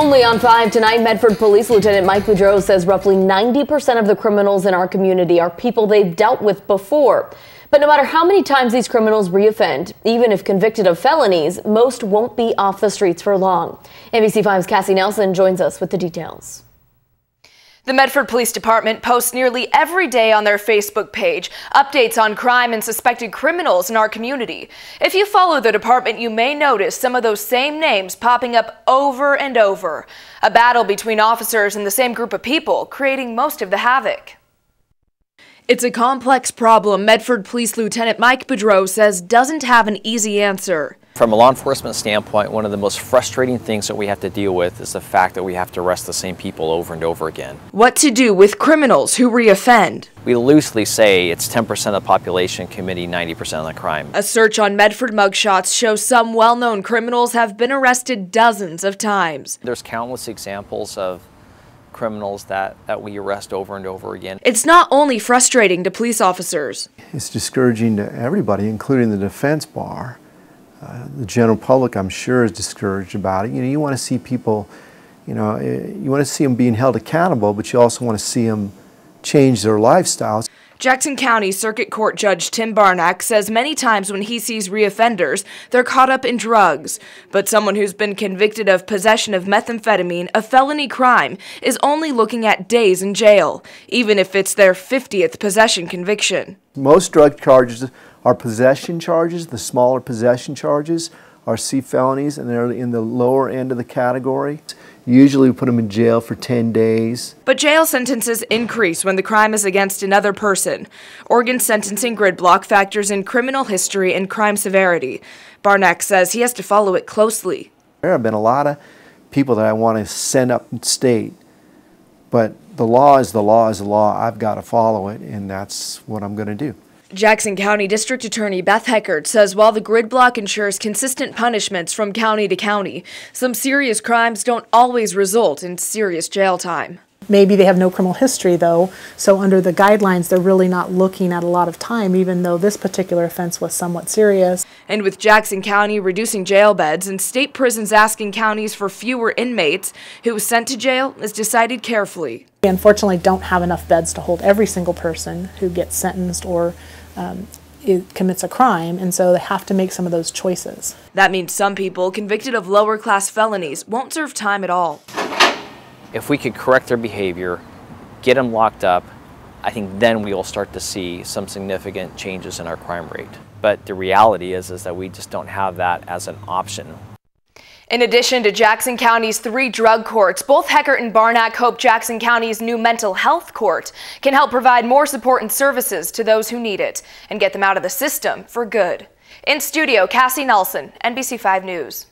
Only on 5 tonight, Medford Police Lieutenant Mike Boudreau says roughly 90% of the criminals in our community are people they've dealt with before. But no matter how many times these criminals reoffend, even if convicted of felonies, most won't be off the streets for long. NBC5's Cassie Nelson joins us with the details. The Medford Police Department posts nearly every day on their Facebook page updates on crime and suspected criminals in our community. If you follow the department, you may notice some of those same names popping up over and over. A battle between officers and the same group of people, creating most of the havoc. It's a complex problem Medford Police Lieutenant Mike Boudreau says doesn't have an easy answer. From a law enforcement standpoint, one of the most frustrating things that we have to deal with is the fact that we have to arrest the same people over and over again. What to do with criminals who reoffend? We loosely say it's 10% of the population committing 90% of the crime. A search on Medford mugshots shows some well-known criminals have been arrested dozens of times. There's countless examples of criminals that we arrest over and over again. It's not only frustrating to police officers. It's discouraging to everybody, including the defense bar. The general public, I'm sure, is discouraged about it. You want to see people, you want to see them being held accountable, but you also want to see them change their lifestyles. Jackson County Circuit Court Judge Tim Barnack says many times when he sees reoffenders, they're caught up in drugs. But someone who's been convicted of possession of methamphetamine, a felony crime, is only looking at days in jail, even if it's their 50th possession conviction. Most drug charges are possession charges. The smaller possession charges are C felonies, and they're in the lower end of the category. Usually we put them in jail for 10 days. But jail sentences increase when the crime is against another person. Oregon's sentencing grid block factors in criminal history and crime severity. Barnack says he has to follow it closely. There have been a lot of people that I want to send up in state, but the law is the law is the law. I've got to follow it, and that's what I'm going to do. Jackson County District Attorney Beth Heckert says while the grid block ensures consistent punishments from county to county, some serious crimes don't always result in serious jail time. Maybe they have no criminal history, though, so under the guidelines they're really not looking at a lot of time, even though this particular offense was somewhat serious. And with Jackson County reducing jail beds and state prisons asking counties for fewer inmates, who was sent to jail is decided carefully. We unfortunately don't have enough beds to hold every single person who gets sentenced or commits a crime, and so they have to make some of those choices. That means some people convicted of lower class felonies won't serve time at all. If we could correct their behavior, get them locked up, I think then we will start to see some significant changes in our crime rate. But the reality is that we just don't have that as an option. In addition to Jackson County's 3 drug courts, both Heckert and Barnack hope Jackson County's new mental health court can help provide more support and services to those who need it and get them out of the system for good. In studio, Cassie Nelson, NBC5 News.